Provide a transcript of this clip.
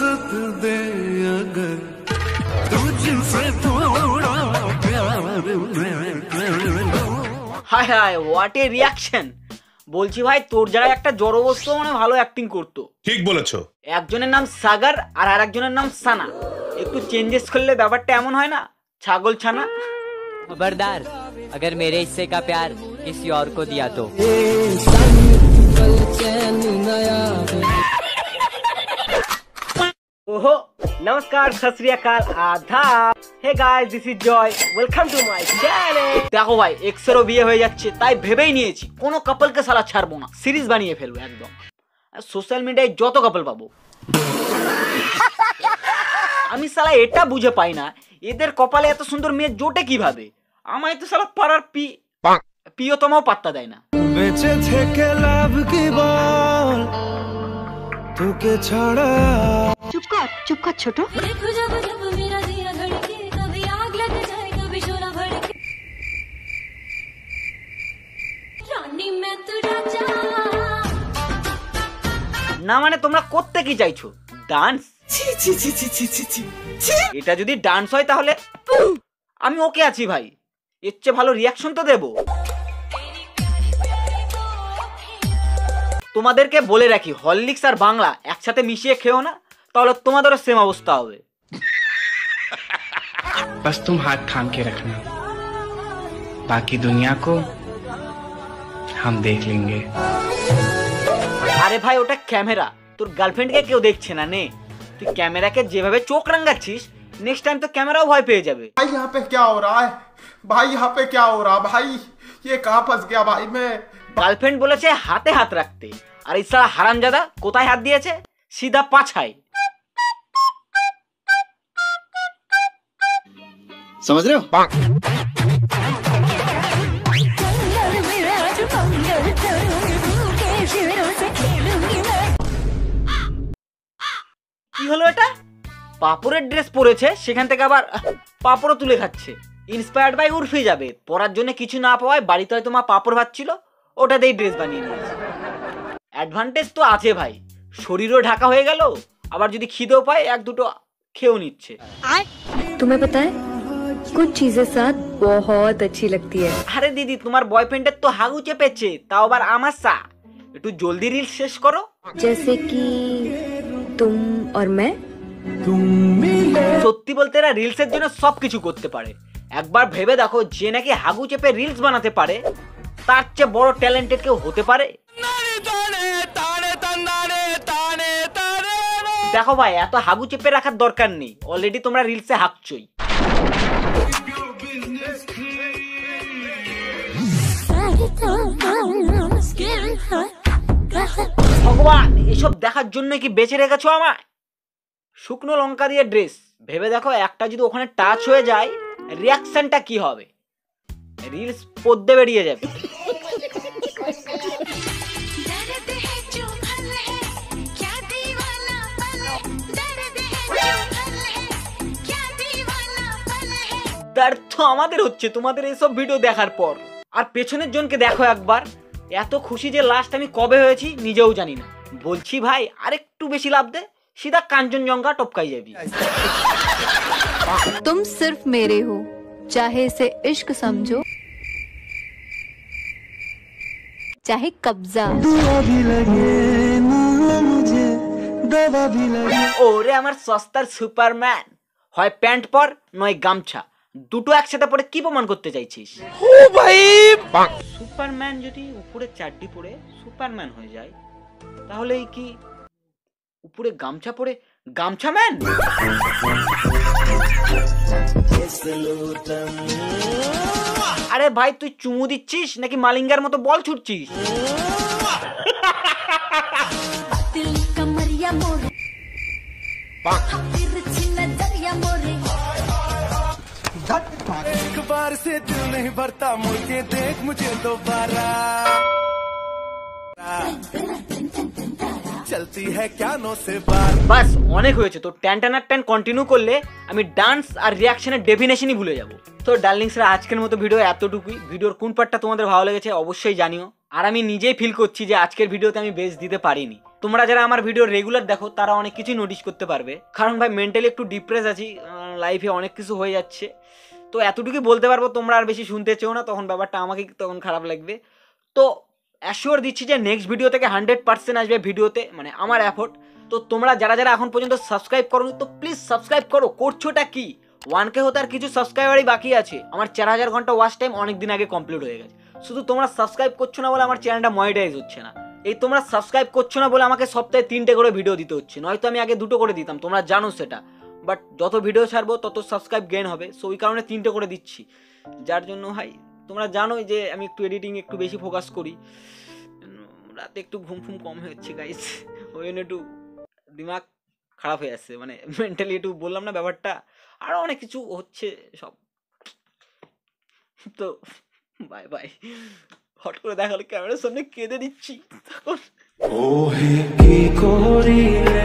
इजाजत दे अगर तुझसे थोड़ा प्यार। হায় হায়, হোয়াট এ রিয়াকশন। বলছি ভাই, তোর জায়গায় একটা জড়বস্তু মানে ভালো অ্যাক্টিং করতো। ঠিক বলেছো। একজনের নাম সাগর আর আরেকজনের নাম সানা, একটু চেঞ্জেস করলে ব্যাপারটা এমন হয় না, ছাগল ছানা। खबरदार, अगर मेरे हिस्से का प्यार किसी और को दिया तो। ओहो, नमस्कार, सत श्री अकाल, आदाब। Hey guys, this is Joy, welcome to my channel. দেখো ভাই, এক্সেরও বিয়ে হয়ে যাচ্ছে, তাই ভেবেই নিয়েছি কোনো কাপলকে সালা ছাড়বো না, সিরিজ বানিয়ে ফেলবো একদম। সোশ্যাল মিডিয়ায় যত কাপল পাবো। আমি সালা এটা বুঝে পাই না, এদের কপালে এত সুন্দর মেয়ে জোটে কিভাবে। আমায় তো সালা পাড়ার প্রিয়তমাও পাত্তা দেয় না। বেঁচে থেকে লাভ কি বল, তোকে ছাড়া। চুপ কর ছোট। না মানে তোমরা করতে কি চাইছো, ডান্স? এটা যদি ডান্স হয় তাহলে আমি ওকে আছি ভাই, এর চেয়ে ভালো রিয়াকশন তো দেবো। তোমাদেরকে বলে রাখি, হরলিক্স আর বাংলা একসাথে মিশিয়ে খেও না, তাহলে তোমাদেরও সেম অবস্থা হবে। बस तुम हाथ थाम के रखना, बाकी दुनिया को हम देख लेंगे। আরে ভাই, ওটা ক্যামেরা, তোর গার্লফ্রেন্ডকে কেউ দেখছে না। নে, তুই ক্যামেরাকে যেভাবে চোখ রাঙাচ্ছিস, নেক্সট টাইম তো ক্যামেরাও ভয় পেয়ে যাবে। भाई यहाँ पे क्या हो रहा है, भाई यहाँ पे क्या हो रहा है, भाई ये कहाँ फंस गया भाई मैं। গার্লফ্রেন্ড বলেছে হাতে হাত রাখতে, আর ইসরা হারামজাদা কোথায় হাত দিয়েছে? সিধা পাছায়। समझ रहे हो? কি হলো এটা? পাপড়ের ড্রেস পরেছে, সেখান থেকে আবার পাপড়ও তুলে খাচ্ছে। ইন্সপায়ার্ড বাই উর্ফি যাবে, পরার জন্য কিছু না পাওয়ায় বাড়িতে হয়তো মা পাপড় ভাজছিল, ওটাতেই ড্রেস বানিয়ে নিয়েছে। অ্যাডভান্টেজ তো আছে ভাই, শরীরও ঢাকা হয়ে গেল, আবার যদি খিদেও পায় এক দুটো খেয়েও নিচ্ছে। तुम्हें पता है कुछ चीजें साथ बहुत अच्छी लगती है। আরে দিদি, তোমার বয়ফ্রেন্ডের তো হাগু চেপেছে, তাও আবার আমার সা। একটু জলদি রিল শেষ করো। जैसे कि तुम और मैं। সত্যি বলতে এরা রিলসের জন্য সবকিছু করতে পারে। একবার ভেবে দেখো, যে নাকি হাগু চেপে রিলস বানাতে পারে, তার চেয়ে বড় ট্যালেন্টেড কেউ হতে পারে? দেখো ভাই, এত হাগু চেপে রাখার দরকার নেই, অলরেডি তোমরা রিলসে হাঁকছই। ভগবান, এসব দেখার জন্য কি বেঁচে রেখেছো আমায়? শুকনো লঙ্কা দিয়ে ড্রেস, ভেবে দেখো একটা যদি ওখানে টাচ হয়ে যায়, রিয়াকশনটা কি হবে? রিলস পদ্মে বেরিয়ে যাবে। দর্দ তো আমাদের হচ্ছে তোমাদের এইসব ভিডিও দেখার পর। আর পেছনের জনকে দেখো একবার, এত খুশি যে লাস্ট আমি কবে হয়েছি নিজেও জানি না। বলছি ভাই, আরেকটু বেশি লাভ দে, सीधा कांचनजंगा टपकाई जाएगी। तुम सिर्फ मेरे हो, चाहे इसे इश्क समझो चाहे कब्जा। ওরে আমার সস্তার সুপারম্যান, হয় প্যান্ট পর নয় গামছা, দুটো একসাথে পরে কি প্রমাণ করতে চাইছিস? ও ভাই, সুপারম্যান যদি উপরে চাড্ডি পরে সুপারম্যান হয়ে যায়, তাহলে কি উপরে গামছা পরে গামছা ম্যান? আরে ভাই, তুই চুমু দিচ্ছিস নাকি মালিঙ্গার মতো বল ছুটছিস? एक बार से दिल नहीं भरता, मुड़ के देख मुझे दोबारा। चलती है क्या नो से बार। বাস অনেক হয়েছে, তো ট্যান্টানার ট্যান কন্টিনিউ করলে আমি ডান্স আর রিয়াকশনের ডেফিনেশনই ভুলে যাব। তো ডার্লিংসরা, আজকের মতো ভিডিও এতটুকুই। ভিডিওর কোন পার্টটা তোমাদের ভালো লেগেছে অবশ্যই জানিও। আর আমি নিজেই ফিল করছি যে আজকের ভিডিওতে আমি বেস্ট দিতে পারিনি, তোমরা যারা আমার ভিডিও রেগুলার দেখো তারা অনেক কিছুই নোটিস করতে পারবে, কারণ ভাই মেন্টালি একটু ডিপ্রেস আছি, লাইফে অনেক কিছু হয়ে যাচ্ছে। তো এতটুকুই বলতে পারবো, তোমরা আর বেশি শুনতে চেও না, তখন ব্যাপারটা আমাকে তখন খারাপ লাগবে। তো অ্যাসিওর দিচ্ছি যে নেক্সট ভিডিও থেকে 100% আসবে ভিডিওতে, মানে আমার এফোর্ট। তো তোমরা যারা যারা এখন পর্যন্ত সাবস্ক্রাইব করোনি তো প্লিজ সাবস্ক্রাইব করো। করছোটা কি, 1K হতে আর কিছু সাবস্ক্রাইবারই বাকি আছে। আমার 4000 ঘন্টা ওয়াচ টাইম অনেক দিন আগে কমপ্লিট হয়ে গেছে। শুধু তোমরা সাবস্ক্রাইব করছো না বলে আমার চ্যানেলটা মনিটাইজ হচ্ছে না। এই তোমরা সাবস্ক্রাইব করছো না বলে আমাকে সপ্তাহে 3টে করে ভিডিও দিতে হচ্ছে, নয়তো আমি আগে 2টো করে দিতাম, তোমরা জানো সেটা। বাট যত ভিডিও ছাড়বো তত সাবস্ক্রাইব গেইন হবে, সো ওই কারণে 3টে করে দিচ্ছি। যার জন্য ভাই তোমরা জানোই যে আমি একটু এডিটিং একটু বেশি ফোকাস করি, রাতে একটু ঘুম কম হচ্ছে গাইস, ওই জন্য একটু দিমাগ খারাপ হয়ে আসছে, মানে মেন্টালি একটু বললাম না ব্যাপারটা, আরো অনেক কিছু হচ্ছে সব। তো বাই বাই। হট করে দেখালো ক্যামেরার সামনে কেঁদে দিচ্ছি তখন। ওহে কি করিলে